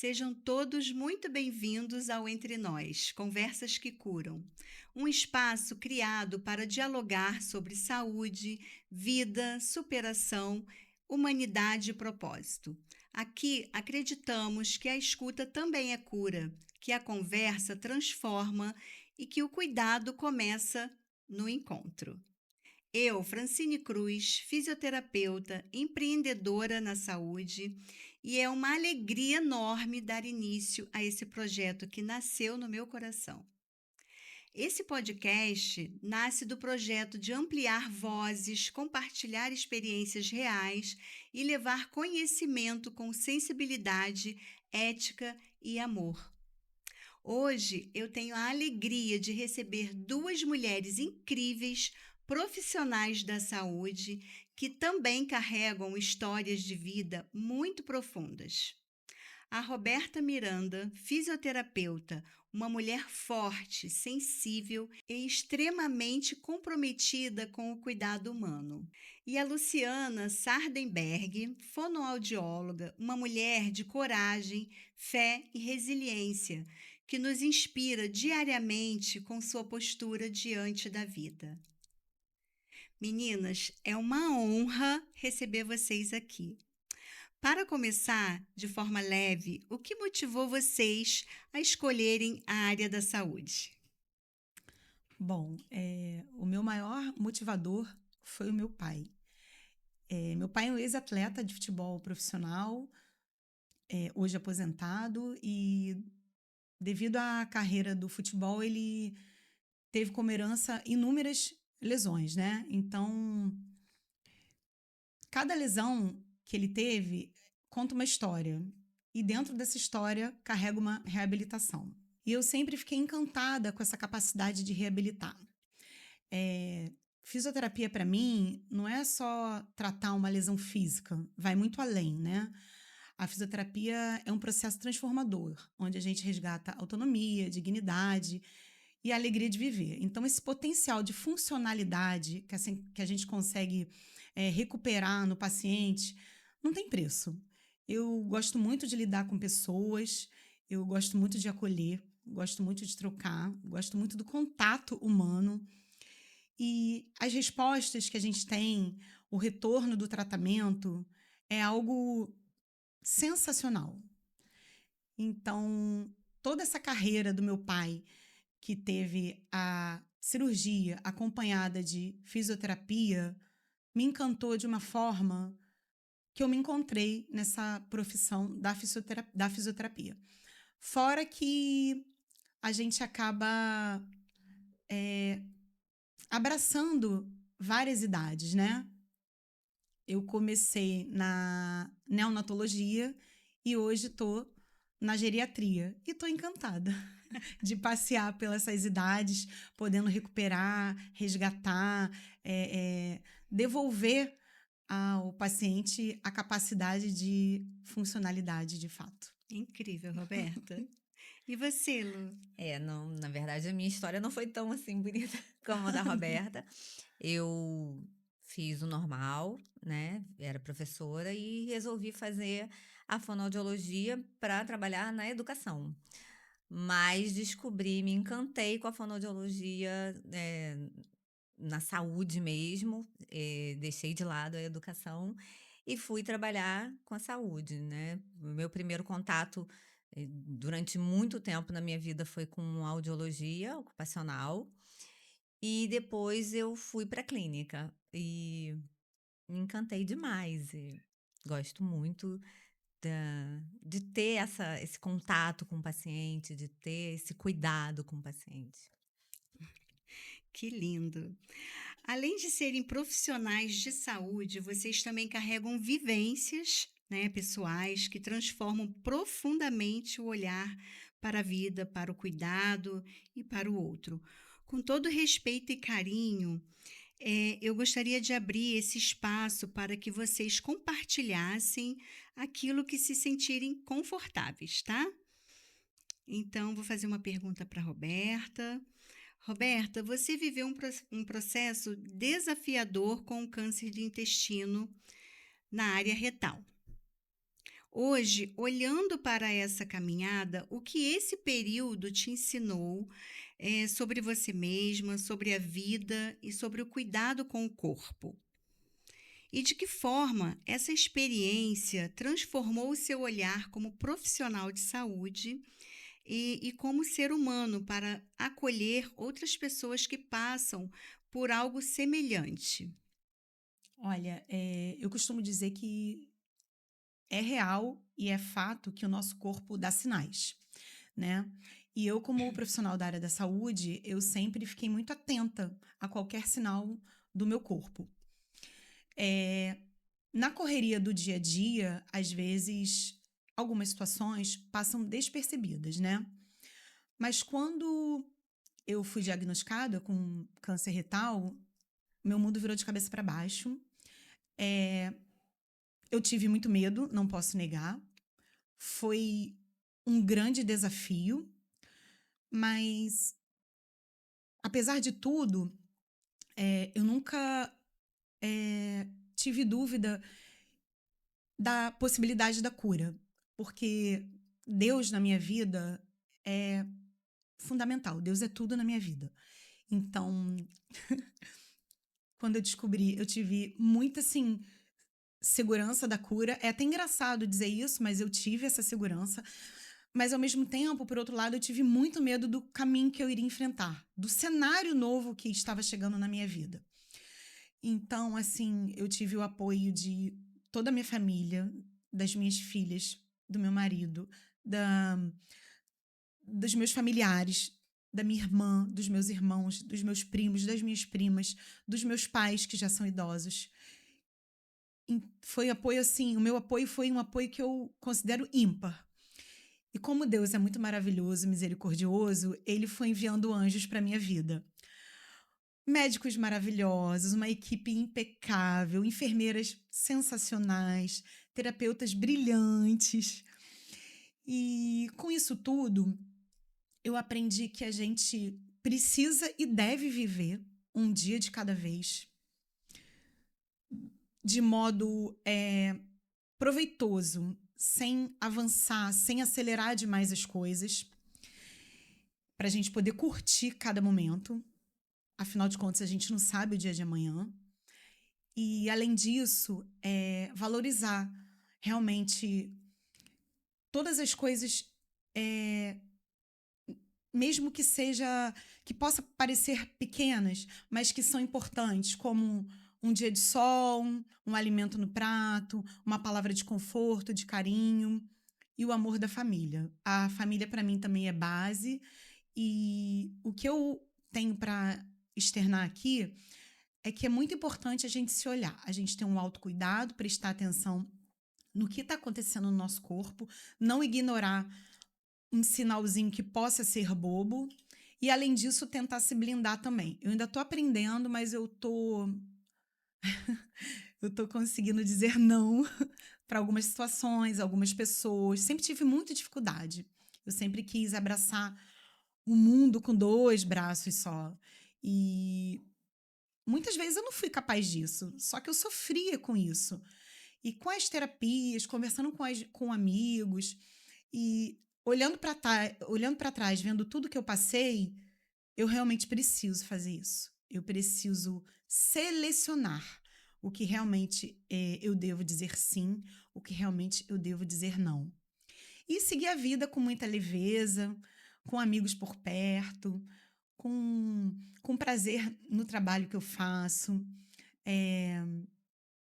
Sejam todos muito bem-vindos ao Entre Nós, Conversas que Curam, um espaço criado para dialogar sobre saúde, vida, superação, humanidade e propósito. Aqui acreditamos que a escuta também é cura, que a conversa transforma e que o cuidado começa no encontro. Eu, Francine Cruz, fisioterapeuta, empreendedora na saúde, e é uma alegria enorme dar início a esse projeto que nasceu no meu coração. Esse podcast nasce do projeto de ampliar vozes, compartilhar experiências reais e levar conhecimento com sensibilidade, ética e amor. Hoje eu tenho a alegria de receber duas mulheres incríveis, profissionais da saúde, que também carregam histórias de vida muito profundas. A Roberta Miranda, fisioterapeuta, uma mulher forte, sensível e extremamente comprometida com o cuidado humano. E a Luciana Sardenberg, fonoaudióloga, uma mulher de coragem, fé e resiliência, que nos inspira diariamente com sua postura diante da vida. Meninas, é uma honra receber vocês aqui. Para começar, de forma leve, o que motivou vocês a escolherem a área da saúde? Bom, o meu maior motivador foi o meu pai. Meu pai é um ex-atleta de futebol profissional, hoje aposentado, e devido à carreira do futebol, ele teve como herança inúmeras lesões, né? Então, cada lesão que ele teve conta uma história, e dentro dessa história carrega uma reabilitação. E eu sempre fiquei encantada com essa capacidade de reabilitar. Fisioterapia, para mim, não é só tratar uma lesão física, vai muito além, né? A fisioterapia é um processo transformador, onde a gente resgata autonomia, dignidade e a alegria de viver. Então, esse potencial de funcionalidade que a gente consegue recuperar no paciente não tem preço. Eu gosto muito de lidar com pessoas, eu gosto muito de acolher, gosto muito de trocar, gosto muito do contato humano. E as respostas que a gente tem, o retorno do tratamento, é algo sensacional. Então, toda essa carreira do meu pai, que teve a cirurgia acompanhada de fisioterapia, me encantou de uma forma que eu me encontrei nessa profissão da fisioterapia. Fora que a gente acaba abraçando várias idades, né? Eu comecei na neonatologia e hoje estou na geriatria. E estou encantada de passear pelas essas idades, podendo recuperar, resgatar, devolver ao paciente a capacidade de funcionalidade de fato. Incrível, Roberta. E você, Lu? Não, na verdade, a minha história não foi tão assim bonita como a da Roberta. Eu fiz o normal, né? Era professora e resolvi fazer a fonoaudiologia para trabalhar na educação. Mas me encantei com a fonoaudiologia na saúde mesmo, deixei de lado a educação e fui trabalhar com a saúde, né? O meu primeiro contato durante muito tempo na minha vida foi com audiologia ocupacional e depois eu fui para a clínica e me encantei demais e gosto muito de ter esse contato com o paciente, de ter esse cuidado com o paciente. Que lindo! Além de serem profissionais de saúde, vocês também carregam vivências, né, pessoais que transformam profundamente o olhar para a vida, para o cuidado e para o outro. Com todo respeito e carinho, eu gostaria de abrir esse espaço para que vocês compartilhassem aquilo que se sentirem confortáveis, tá? Então, vou fazer uma pergunta para a Roberta. Roberta, você viveu um processo desafiador com o câncer de intestino na área retal. Hoje, olhando para essa caminhada, o que esse período te ensinou sobre você mesma, sobre a vida e sobre o cuidado com o corpo? E de que forma essa experiência transformou o seu olhar como profissional de saúde e como ser humano para acolher outras pessoas que passam por algo semelhante? Olha, eu costumo dizer que é real e é fato que o nosso corpo dá sinais, né? E eu, como profissional da área da saúde, eu sempre fiquei muito atenta a qualquer sinal do meu corpo. Eh, Na correria do dia a dia, às vezes, algumas situações passam despercebidas, né? Mas quando eu fui diagnosticada com câncer retal, meu mundo virou de cabeça para baixo. Eh, eu tive muito medo, não posso negar. Foi um grande desafio, mas apesar de tudo, eu nunca tive dúvida da possibilidade da cura, porque Deus na minha vida é fundamental. Deus é tudo na minha vida. Então, quando eu descobri, eu tive muita, assim, segurança da cura. É até engraçado dizer isso, mas eu tive essa segurança. Mas, ao mesmo tempo, por outro lado, eu tive muito medo do caminho que eu iria enfrentar, do cenário novo que estava chegando na minha vida. Então, assim, eu tive o apoio de toda a minha família, das minhas filhas, do meu marido, da, dos meus familiares, da minha irmã, dos meus irmãos, dos meus primos, das minhas primas, dos meus pais, que já são idosos. Foi apoio assim, o meu apoio foi um apoio que eu considero ímpar. E como Deus é muito maravilhoso, misericordioso, ele foi enviando anjos para minha vida. Médicos maravilhosos, uma equipe impecável, enfermeiras sensacionais, terapeutas brilhantes. E com isso tudo, eu aprendi que a gente precisa e deve viver um dia de cada vez, de modo proveitoso, sem avançar, sem acelerar demais as coisas, para a gente poder curtir cada momento. Afinal de contas, a gente não sabe o dia de amanhã. E, além disso, valorizar realmente todas as coisas, mesmo que possa parecer pequenas, mas que são importantes, como um dia de sol, um alimento no prato, uma palavra de conforto, de carinho e o amor da família. A família, para mim, também é base. E o que eu tenho para externar aqui é que é muito importante a gente se olhar, a gente ter um autocuidado, prestar atenção no que está acontecendo no nosso corpo, não ignorar um sinalzinho que possa ser bobo e, além disso, tentar se blindar também. Eu ainda estou aprendendo, mas eu tô conseguindo dizer não para algumas situações, algumas pessoas. Sempre tive muita dificuldade. Eu sempre quis abraçar o mundo com 2 braços só. E muitas vezes eu não fui capaz disso, só que eu sofria com isso. E com as terapias, conversando com amigos e olhando para trás, vendo tudo que eu passei, eu realmente preciso fazer isso. Eu preciso selecionar o que realmente eu devo dizer sim, o que realmente eu devo dizer não. E seguir a vida com muita leveza, com amigos por perto, com prazer no trabalho que eu faço,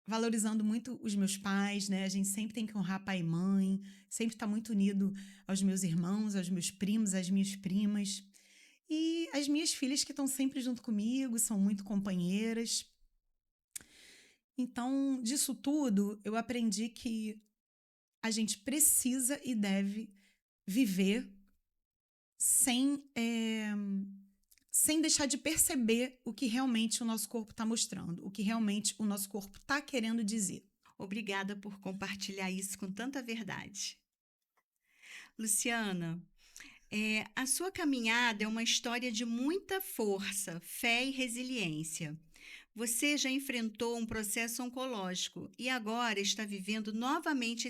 valorizando muito os meus pais, né? A gente sempre tem que honrar pai e mãe, sempre estar muito unido aos meus irmãos, aos meus primos, às minhas primas. E as minhas filhas que estão sempre junto comigo, são muito companheiras. Então, disso tudo, eu aprendi que a gente precisa e deve viver sem, sem deixar de perceber o que realmente o nosso corpo está mostrando, o que realmente o nosso corpo está querendo dizer. Obrigada por compartilhar isso com tanta verdade. Luciana, a sua caminhada é uma história de muita força, fé e resiliência. Você já enfrentou um processo oncológico e agora está vivendo novamente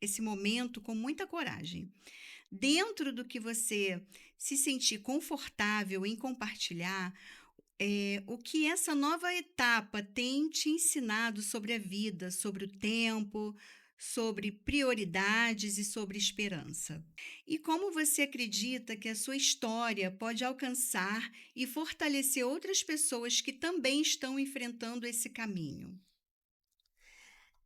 esse momento com muita coragem. Dentro do que você se sentir confortável em compartilhar, o que essa nova etapa tem te ensinado sobre a vida, sobre o tempo, sobre prioridades e sobre esperança? E como você acredita que a sua história pode alcançar e fortalecer outras pessoas que também estão enfrentando esse caminho?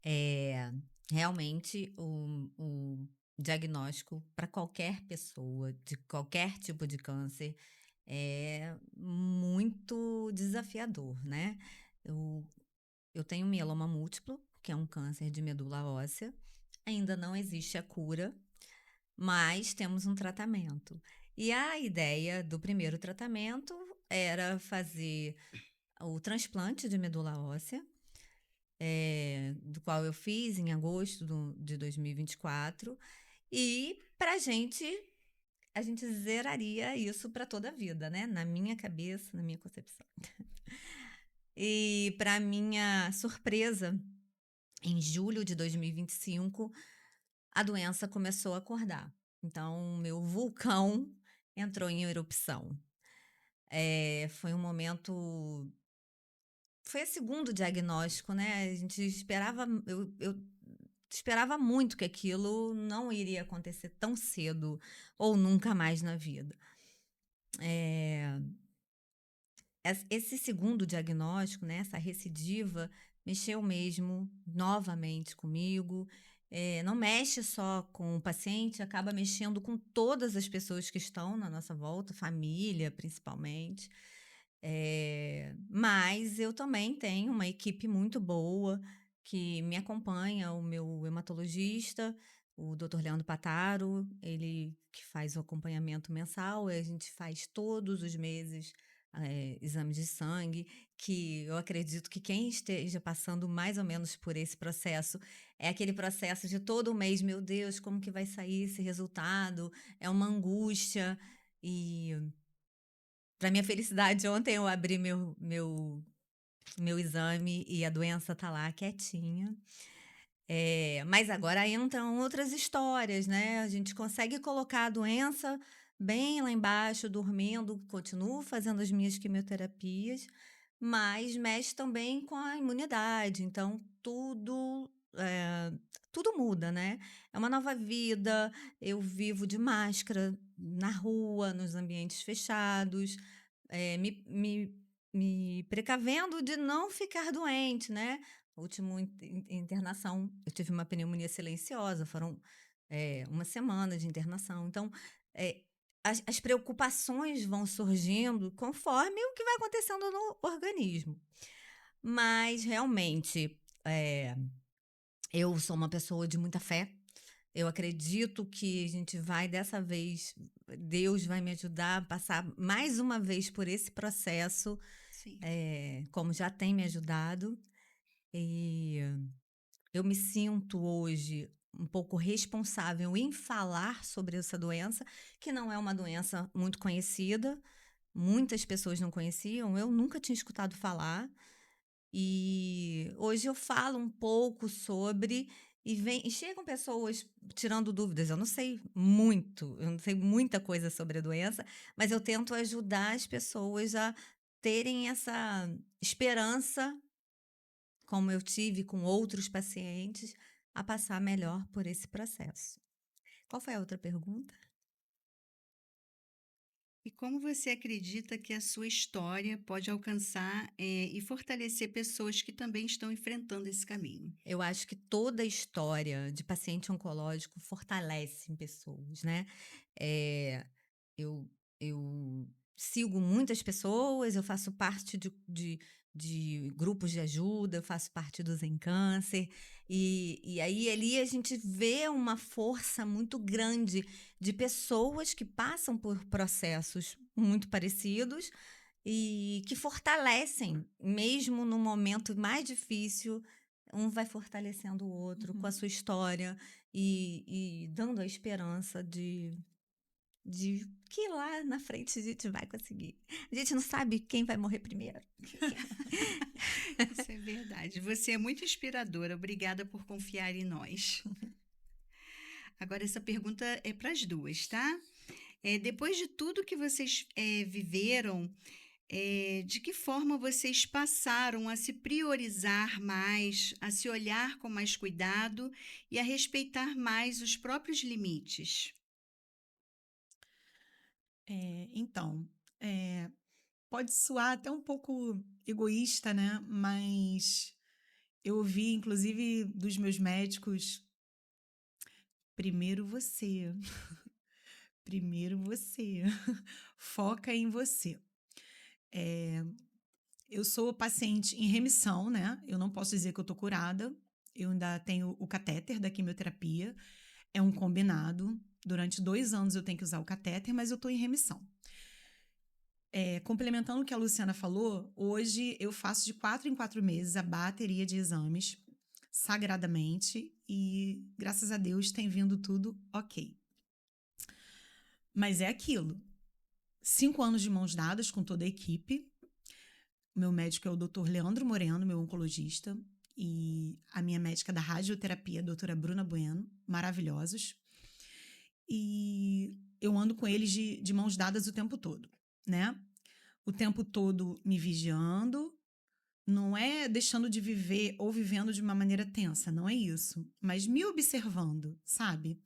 É, realmente, o diagnóstico para qualquer pessoa, de qualquer tipo de câncer, é muito desafiador, né? Eu, eu tenho mieloma múltiplo, que é um câncer de medula óssea. Ainda não existe a cura, mas temos um tratamento. E a ideia do primeiro tratamento era fazer o transplante de medula óssea, do qual eu fiz em agosto de 2024, e para a gente zeraria isso para toda a vida, né? Na minha cabeça, na minha concepção. E para minha surpresa, em julho de 2025, a doença começou a acordar. Então, meu vulcão entrou em erupção. Foi um momento. Foi o segundo diagnóstico, né? A gente esperava. Eu esperava muito que aquilo não iria acontecer tão cedo ou nunca mais na vida. É, esse segundo diagnóstico, né, essa recidiva, mexeu mesmo novamente comigo. Não mexe só com o paciente, acaba mexendo com todas as pessoas que estão na nossa volta, família principalmente. Mas eu também tenho uma equipe muito boa que me acompanha, o meu hematologista, o Dr. Leandro Pataro, ele que faz o acompanhamento mensal, e a gente faz todos os meses exames de sangue, que eu acredito que quem esteja passando mais ou menos por esse processo, é aquele processo de todo mês, meu Deus, como que vai sair esse resultado? É uma angústia. E para minha felicidade, ontem eu abri meu exame e a doença tá lá quietinha. Mas agora entram outras histórias, né? A gente consegue colocar a doença bem lá embaixo, dormindo, continuo fazendo as minhas quimioterapias, mas mexe também com a imunidade. Então, tudo muda, né? É uma nova vida, eu vivo de máscara na rua, nos ambientes fechados, me precavendo de não ficar doente, né? A última internação, eu tive uma pneumonia silenciosa, foram uma semana de internação. Então, as preocupações vão surgindo conforme o que vai acontecendo no organismo. Mas, realmente, eu sou uma pessoa de muita fé. Eu acredito que a gente vai, dessa vez, Deus vai me ajudar a passar mais uma vez por esse processo, Sim. como já tem me ajudado. E eu me sinto hoje um pouco responsável em falar sobre essa doença, que não é uma doença muito conhecida, muitas pessoas não conheciam, eu nunca tinha escutado falar. E hoje eu falo um pouco sobre e chegam pessoas tirando dúvidas. Eu não sei muito, eu não sei muita coisa sobre a doença, mas eu tento ajudar as pessoas a terem essa esperança, como eu tive com outros pacientes, a passar melhor por esse processo. Qual foi a outra pergunta? E como você acredita que a sua história pode alcançar, e fortalecer pessoas que também estão enfrentando esse caminho? Eu acho que toda história de paciente oncológico fortalece pessoas, né? Eh, eu, eu sigo muitas pessoas, eu faço parte de grupos de ajuda, eu faço parte do Zen Câncer, e aí ali a gente vê uma força muito grande de pessoas que passam por processos muito parecidos e que fortalecem, mesmo no momento mais difícil, um vai fortalecendo o outro com a Uhum. sua história e dando a esperança de que lá na frente a gente vai conseguir. A gente não sabe quem vai morrer primeiro. Isso é verdade. Você é muito inspiradora. Obrigada por confiar em nós. Agora, essa pergunta é para as duas, tá? Depois de tudo que vocês viveram, de que forma vocês passaram a se priorizar mais, a se olhar com mais cuidado e a respeitar mais os próprios limites? Então, eh, pode soar até um pouco egoísta, né? Mas eu ouvi, inclusive, dos meus médicos: primeiro você, primeiro você, foca em você. Eh, eu sou paciente em remissão, né? Eu não posso dizer que eu tô curada. Eu ainda tenho o catéter da quimioterapia. É um combinado. Durante 2 anos eu tenho que usar o catéter, mas eu tô em remissão. Complementando o que a Luciana falou, hoje eu faço de 4 em 4 meses a bateria de exames, sagradamente, e graças a Deus tem vindo tudo ok. Mas é aquilo. 5 anos de mãos dadas com toda a equipe. O meu médico é o Dr. Leandro Moreno, meu oncologista, e a minha médica da radioterapia, a doutora Bruna Bueno, maravilhosos. E eu ando com eles de mãos dadas o tempo todo, né? O tempo todo me vigiando, não é deixando de viver ou vivendo de uma maneira tensa, não é isso, mas me observando, sabe?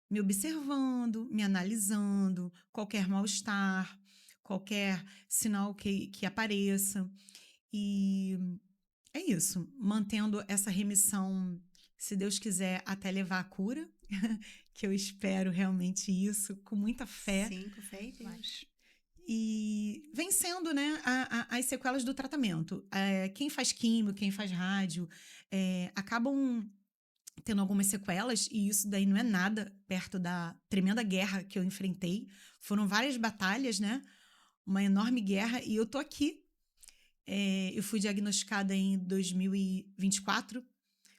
Me observando, me analisando, qualquer mal-estar, qualquer sinal que apareça. E é isso, mantendo essa remissão, se Deus quiser, até levar à cura, que eu espero realmente isso, com muita fé. Sim, com fé em Deus. E vencendo, né, as sequelas do tratamento. Quem faz químio, quem faz rádio, acabam tendo algumas sequelas, e isso daí não é nada perto da tremenda guerra que eu enfrentei. Foram várias batalhas, né? Uma enorme guerra, e eu tô aqui. Eu fui diagnosticada em 2024.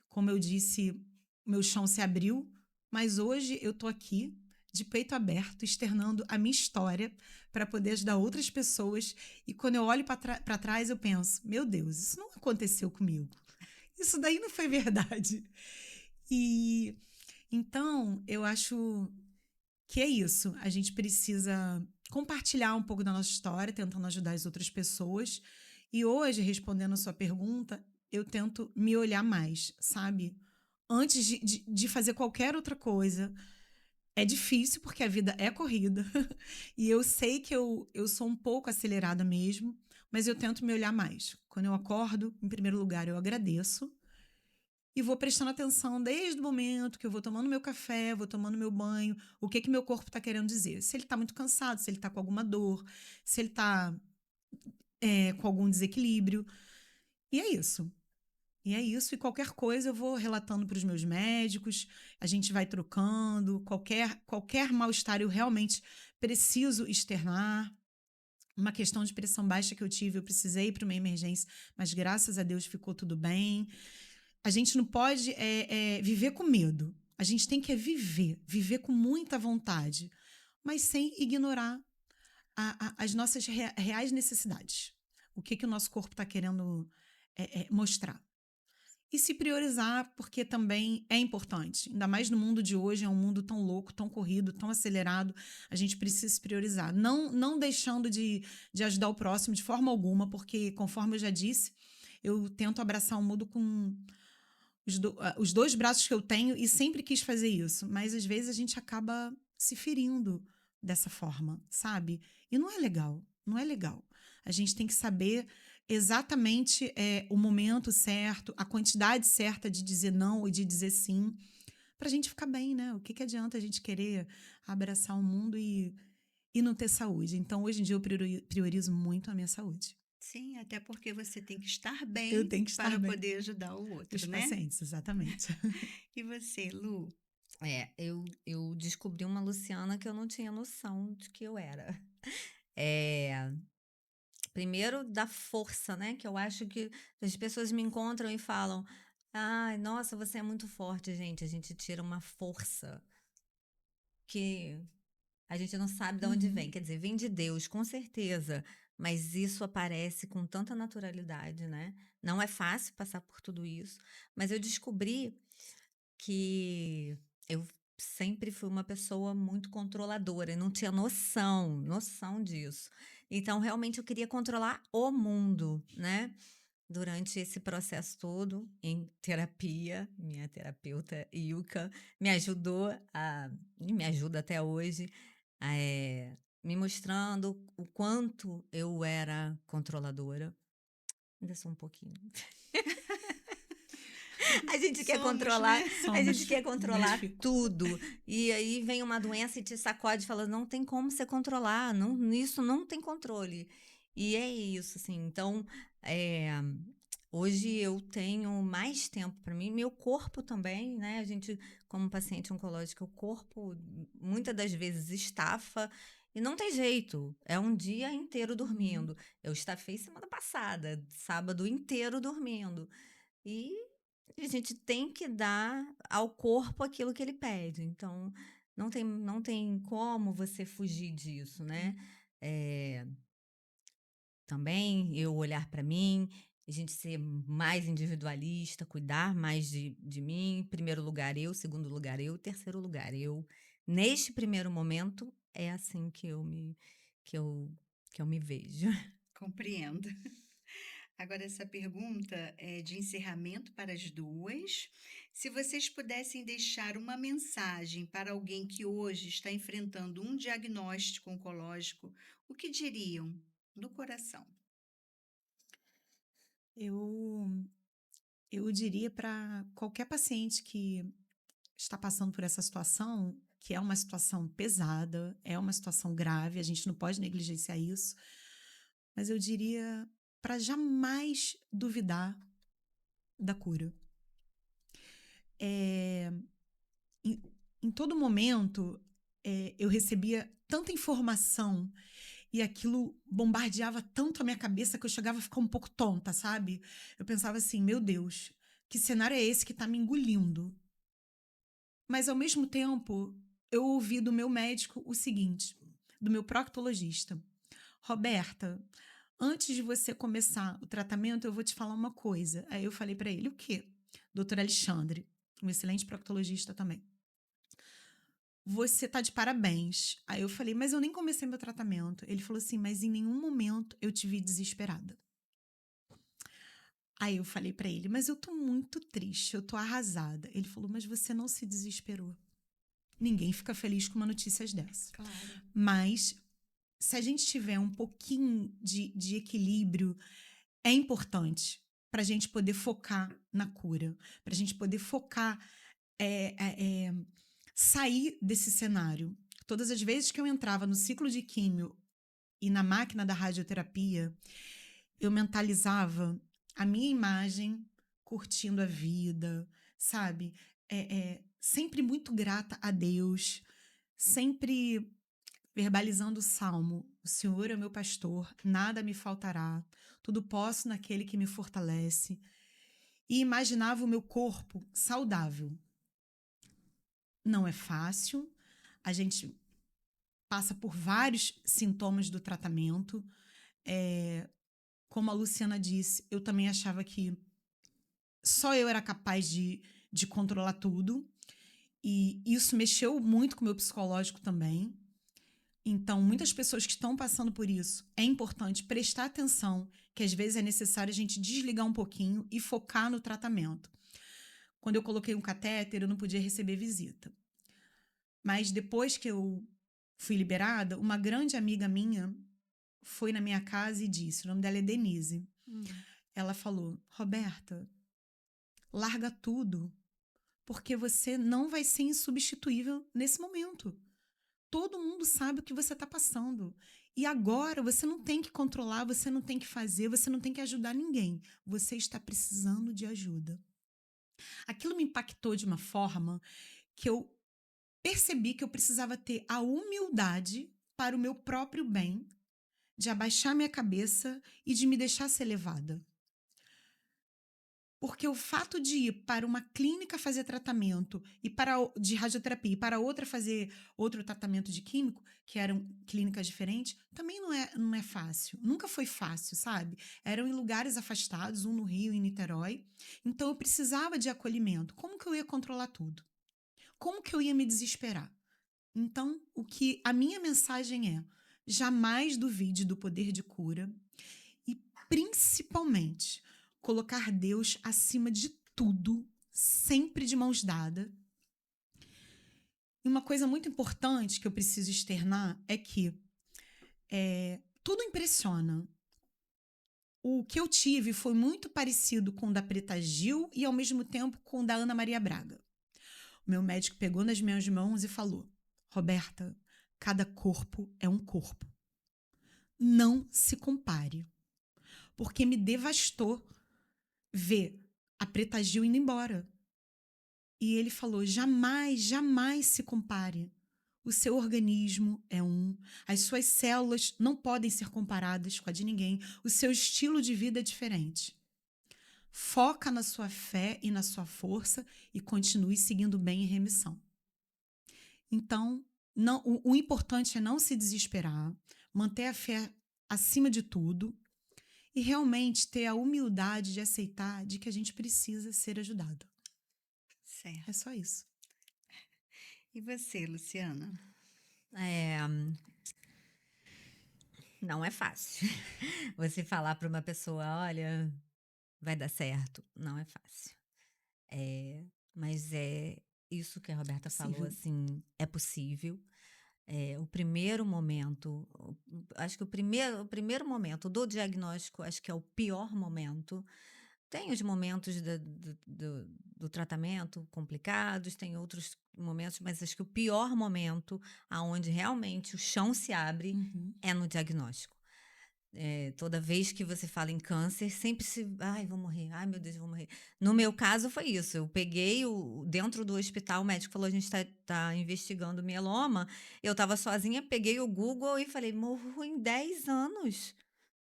Como eu disse, meu chão se abriu, mas hoje eu tô aqui, de peito aberto, externando a minha história para poder ajudar outras pessoas. E quando eu olho para trás, eu penso: meu Deus, isso não aconteceu comigo. Isso daí não foi verdade. E então eu acho que é isso. A gente precisa compartilhar um pouco da nossa história, tentando ajudar as outras pessoas. E hoje, respondendo a sua pergunta, eu tento me olhar mais, sabe? Antes de fazer qualquer outra coisa. É difícil, porque a vida é corrida. E eu sei que eu sou um pouco acelerada mesmo, mas eu tento me olhar mais. Quando eu acordo, em primeiro lugar, eu agradeço. E vou prestando atenção desde o momento que eu vou tomando meu café, vou tomando meu banho, o que meu corpo está querendo dizer. Se ele está muito cansado, se ele está com alguma dor, se ele está com algum desequilíbrio. E é isso. E é isso. E qualquer coisa eu vou relatando para os meus médicos, a gente vai trocando. Qualquer mal-estar eu realmente preciso externar. Uma questão de pressão baixa que eu tive, eu precisei ir para uma emergência, mas graças a Deus ficou tudo bem. A gente não pode viver com medo. A gente tem que viver com muita vontade, mas sem ignorar as nossas reais necessidades. O que o nosso corpo está querendo mostrar. E se priorizar, porque também é importante. Ainda mais no mundo de hoje, é um mundo tão louco, tão corrido, tão acelerado. A gente precisa se priorizar. Não deixando de ajudar o próximo de forma alguma, porque, conforme eu já disse, eu tento abraçar o mundo com os 2 braços que eu tenho e sempre quis fazer isso. Mas, às vezes, a gente acaba se ferindo dessa forma, sabe? E não é legal. Não é legal. A gente tem que saber exatamente o momento certo, a quantidade certa de dizer não e de dizer sim, pra gente ficar bem, né? O que adianta a gente querer abraçar o mundo e não ter saúde? Então, hoje em dia, eu priorizo muito a minha saúde. Sim, até porque você tem que estar Eu bem tenho que estar para bem. poder ajudar o Os outro, né? pacientes, exatamente. E você, Lu? Eu descobri uma Luciana que eu não tinha noção de que eu era. É, primeiro da força, né? Que eu acho que as pessoas me encontram e falam: ai, nossa, você é muito forte, gente. A gente tira uma força que a gente não sabe de onde vem. Uhum. Quer dizer, vem de Deus, com certeza. Mas isso aparece com tanta naturalidade, né? Não é fácil passar por tudo isso. Mas eu descobri que eu sempre fui uma pessoa muito controladora e não tinha noção disso. Então, realmente, eu queria controlar o mundo, né? Durante esse processo todo, em terapia, minha terapeuta Ilka me ajudou e me ajuda até hoje, me mostrando o quanto eu era controladora. Ainda sou um pouquinho. A gente quer Somos, controlar, né? a gente Somos. quer controlar Identifico. tudo. E aí vem uma doença e te sacode e fala, não tem como você controlar, não, isso não tem controle. E é isso, assim. Então, é, hoje eu tenho mais tempo para mim, meu corpo também, né? A gente, como paciente oncológica, o corpo muitas das vezes estafa e não tem jeito. É um dia inteiro Uhum. dormindo. Eu estafei semana passada, sábado inteiro dormindo. E a gente tem que dar ao corpo aquilo que ele pede. Então, não tem como você fugir disso, né? Eh, também eu olhar para mim, a gente ser mais individualista, cuidar mais de mim. Primeiro lugar eu, segundo lugar eu, terceiro lugar eu. Neste primeiro momento, é assim que eu, que eu me vejo. Compreendo. Agora, essa pergunta é de encerramento para as duas. Se vocês pudessem deixar uma mensagem para alguém que hoje está enfrentando um diagnóstico oncológico, o que diriam? Do coração. Eu, eu diria para qualquer paciente que está passando por essa situação, que é uma situação pesada, é uma situação grave, a gente não pode negligenciar isso, mas eu diria para jamais duvidar da cura. É, em, em todo momento, eu recebia tanta informação e aquilo bombardeava tanto a minha cabeça que eu chegava a ficar um pouco tonta, sabe? Eu pensava assim, meu Deus, que cenário é esse que está me engolindo? Mas, ao mesmo tempo, eu ouvi do meu médico o seguinte, do meu proctologista: Roberta, antes de você começar o tratamento, eu vou te falar uma coisa. Aí eu falei para ele: o quê? Doutor Alexandre, um excelente proctologista também. Você tá de parabéns. Aí eu falei: mas eu nem comecei meu tratamento. Ele falou assim: mas em nenhum momento eu te vi desesperada. Aí eu falei para ele: mas eu tô muito triste, eu tô arrasada. Ele falou: mas você não se desesperou. Ninguém fica feliz com uma notícia dessa. Claro. Mas, se a gente tiver um pouquinho de equilíbrio, é importante para a gente poder focar na cura, para a gente poder focar, é, é, é, sair desse cenário. Todas as vezes que eu entrava no ciclo de químio e na máquina da radioterapia, eu mentalizava a minha imagem curtindo a vida, sabe? Sempre muito grata a Deus, sempre verbalizando o salmo: o Senhor é o meu pastor, nada me faltará, tudo posso naquele que me fortalece. E imaginava o meu corpo saudável. Não é fácil, a gente passa por vários sintomas do tratamento. Como a Luciana disse, eu também achava que só eu era capaz de controlar tudo. E isso mexeu muito com o meu psicológico também. Então, muitas pessoas que estão passando por isso, é importante prestar atenção, que às vezes é necessário a gente desligar um pouquinho e focar no tratamento. Quando eu coloquei um catéter, eu não podia receber visita. Mas depois que eu fui liberada, uma grande amiga minha foi na minha casa e disse, o nome dela é Denise. Ela falou: Roberta, larga tudo, porque você não vai ser insubstituível nesse momento. Todo mundo sabe o que você está passando. E agora você não tem que controlar, você não tem que fazer, você não tem que ajudar ninguém. Você está precisando de ajuda. Aquilo me impactou de uma forma que eu percebi que eu precisava ter a humildade para o meu próprio bem, de abaixar minha cabeça e de me deixar ser levada. Porque o fato de ir para uma clínica fazer tratamento de radioterapia e para outra fazer outro tratamento de químico, que eram clínicas diferentes, também não é fácil. Nunca foi fácil, sabe? Eram em lugares afastados, um no Rio e em Niterói. Então eu precisava de acolhimento. Como que eu ia controlar tudo? como que eu ia me desesperar? Então, a minha mensagem é: jamais duvide do poder de cura e, principalmente, colocar Deus acima de tudo, sempre de mãos dadas. E uma coisa muito importante que eu preciso externar é que tudo impressiona. O que eu tive foi muito parecido com o da Preta Gil e, ao mesmo tempo, com o da Ana Maria Braga. O meu médico pegou nas minhas mãos e falou: Roberta, cada corpo é um corpo. Não se compare. Porque me devastou ver a Preta Gil indo embora. E ele falou: jamais, jamais se compare. O seu organismo é um, as suas células não podem ser comparadas com a de ninguém, o seu estilo de vida é diferente. Foca na sua fé e na sua força e continue seguindo bem em remissão. Então, o importante é não se desesperar, manter a fé acima de tudo e realmente ter a humildade de aceitar de que a gente precisa ser ajudado. Certo. É só isso. E você, Luciana? Não é fácil. Você falar para uma pessoa, olha, vai dar certo, não é fácil. Mas é isso que a Roberta falou, Possível. assim, é possível. O primeiro momento, acho que o primeiro momento do diagnóstico, acho que é o pior momento. Tem os momentos do tratamento complicados, tem outros momentos, mas acho que o pior momento, aonde realmente o chão se abre, Uhum. é no diagnóstico. Toda vez que você fala em câncer, sempre ai, vou morrer, ai meu Deus, vou morrer. No meu caso foi isso, eu peguei dentro do hospital, o médico falou, a gente tá investigando mieloma, eu estava sozinha, peguei o Google e falei, morro em 10 anos?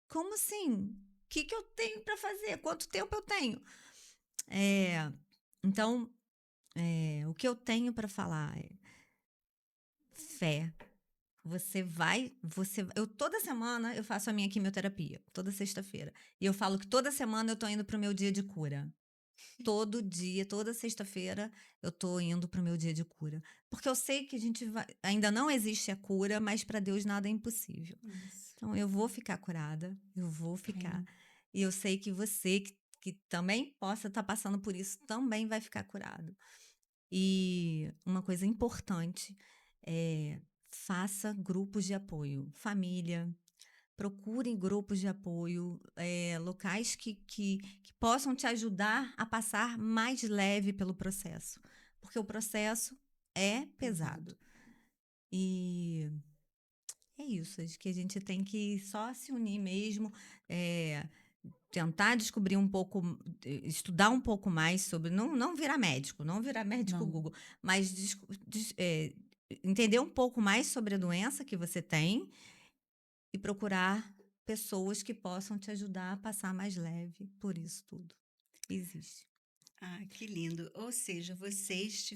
Como assim? O que eu tenho para fazer? Quanto tempo eu tenho? Então, o que eu tenho para falar é fé. Eu toda semana eu faço a minha quimioterapia, toda sexta-feira. E eu falo que toda semana eu tô indo pro meu dia de cura. Todo dia, toda sexta-feira eu tô indo pro meu dia de cura, porque eu sei que ainda não existe a cura, mas para Deus nada é impossível. Isso. Então eu vou ficar curada, eu vou ficar. Amém. E eu sei que você que também possa estar passando por isso também vai ficar curado. E uma coisa importante é faça grupos de apoio, família, procurem grupos de apoio, locais que possam te ajudar a passar mais leve pelo processo, porque o processo é pesado. E é isso, acho que a gente tem que só se unir mesmo, tentar descobrir um pouco, estudar um pouco mais sobre, não virar médico, não virar médico Não. Google, mas entender um pouco mais sobre a doença que você tem e procurar pessoas que possam te ajudar a passar mais leve por isso tudo. Existe. Ah, que lindo. Ou seja, vocês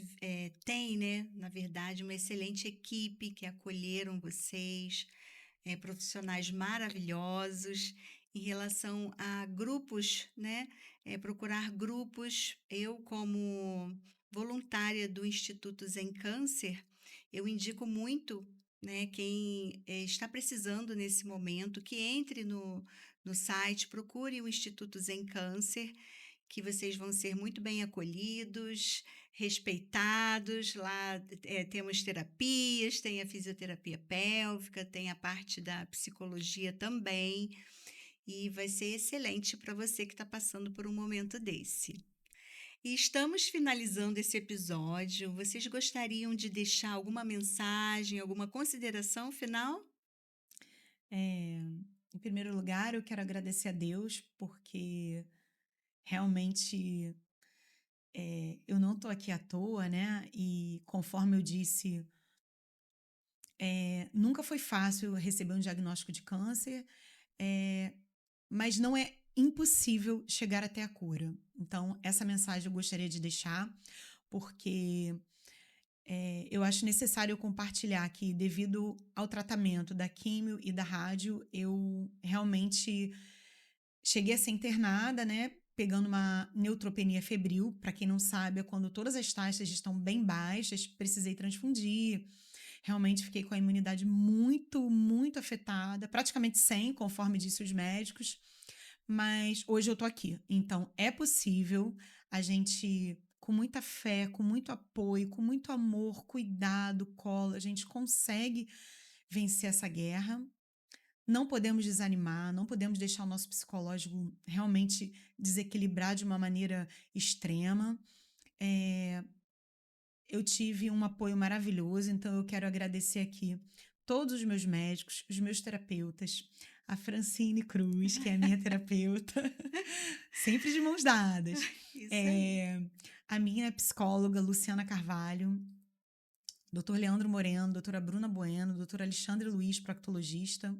têm, né, na verdade, uma excelente equipe que acolheram vocês, profissionais maravilhosos em relação a grupos, né? Procurar grupos. Eu, como voluntária do Instituto Zen Câncer, eu indico muito, né, quem está precisando nesse momento, que entre no site, procure o Instituto Zen Câncer, que vocês vão ser muito bem acolhidos, respeitados. Lá temos terapias, tem a fisioterapia pélvica, tem a parte da psicologia também, e vai ser excelente para você que está passando por um momento desse. E estamos finalizando esse episódio. Vocês gostariam de deixar alguma mensagem, alguma consideração final? Em primeiro lugar, eu quero agradecer a Deus, porque realmente eu não estou aqui à toa, né? E conforme eu disse, nunca foi fácil receber um diagnóstico de câncer, mas não é impossível chegar até a cura. Então, essa mensagem eu gostaria de deixar, porque eu acho necessário compartilhar que, devido ao tratamento da químio e da rádio, eu realmente cheguei a ser internada, né? pegando uma neutropenia febril. Para quem não sabe, é quando todas as taxas estão bem baixas, precisei transfundir. Realmente fiquei com a imunidade muito, muito afetada, praticamente 100, conforme disse os médicos. Mas hoje eu tô aqui. Então é possível a gente, com muita fé, com muito apoio, com muito amor, cuidado, colo, a gente consegue vencer essa guerra. Não podemos desanimar, não podemos deixar o nosso psicológico realmente desequilibrar de uma maneira extrema. Eu tive um apoio maravilhoso, então eu quero agradecer aqui todos os meus médicos, os meus terapeutas, a Francine Cruz, que é a minha terapeuta, sempre de mãos dadas. Isso aí. A minha psicóloga, Luciana Carvalho, Dr. Leandro Moreno, doutora Bruna Bueno, doutor Alexandre Luiz, proctologista,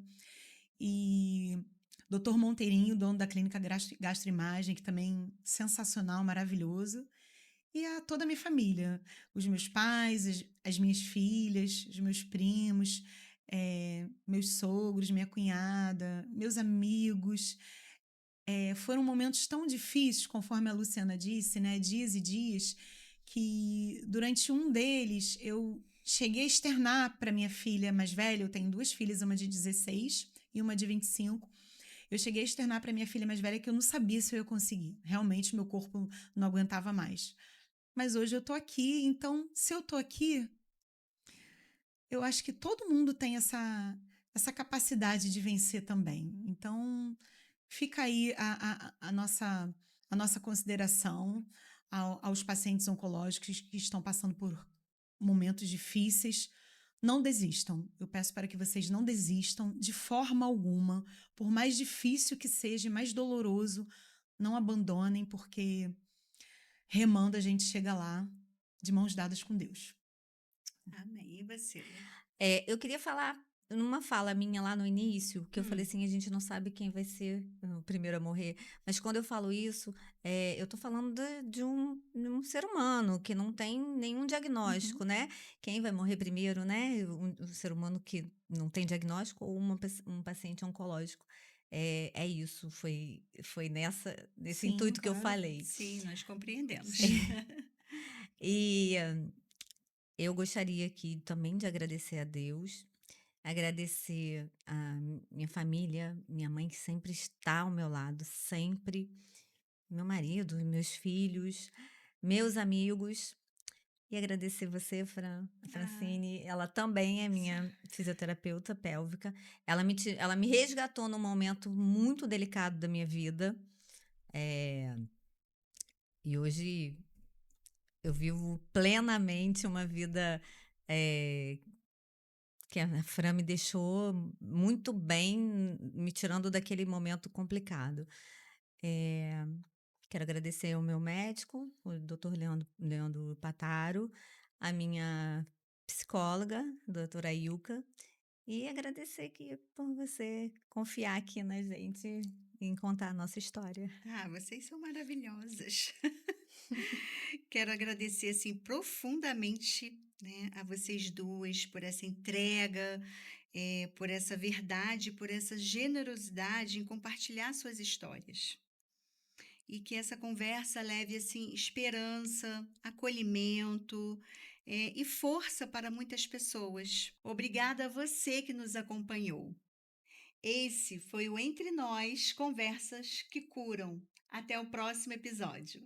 e Dr. Monteirinho, dono da clínica Gastroimagem, que também sensacional, maravilhoso. E a toda a minha família, os meus pais, as minhas filhas, os meus primos, meus sogros, minha cunhada, meus amigos. Foram momentos tão difíceis, conforme a Luciana disse, né? Dias e dias, que durante um deles eu cheguei a externar para minha filha mais velha. Eu tenho 2 filhas, uma de 16 e uma de 25. Eu cheguei a externar para minha filha mais velha que eu não sabia se eu ia conseguir. Realmente, meu corpo não aguentava mais. Mas hoje eu tô aqui, então, se eu tô aqui, eu acho que todo mundo tem essa capacidade de vencer também. Então, fica aí a nossa consideração aos pacientes oncológicos que estão passando por momentos difíceis. Não desistam. Eu peço para que vocês não desistam de forma alguma, por mais difícil que seja, mais doloroso, não abandonem, porque remando a gente chega lá de mãos dadas com Deus. Amém. E você? Eu queria falar, numa fala minha lá no início, que eu falei assim, a gente não sabe quem vai ser o primeiro a morrer. Mas quando eu falo isso, eu tô falando de um ser humano que não tem nenhum diagnóstico, né? Quem vai morrer primeiro, né? Um ser humano que não tem diagnóstico ou um paciente oncológico. É isso, foi nesse Sim, intuito que eu claro. falei. Sim, nós compreendemos. E eu gostaria aqui também de agradecer a Deus, agradecer a minha família, minha mãe que sempre está ao meu lado, sempre, meu marido, meus filhos, meus amigos, e agradecer você, Francine. Ela também é minha fisioterapeuta pélvica. Ela me resgatou num momento muito delicado da minha vida. E hoje eu vivo plenamente uma vida que a Fran me deixou muito bem, me tirando daquele momento complicado. Quero agradecer ao meu médico, o doutor Leandro Pataro, a minha psicóloga, doutora Ilka, e agradecer aqui por você confiar aqui na gente em contar a nossa história. Vocês são maravilhosas. Quero agradecer assim profundamente, né, a vocês duas por essa entrega, por essa verdade, por essa generosidade em compartilhar suas histórias. E que essa conversa leve assim esperança, acolhimento, e força para muitas pessoas. Obrigada a você que nos acompanhou. Esse foi o Entre Nós Conversas que Curam. Até o próximo episódio.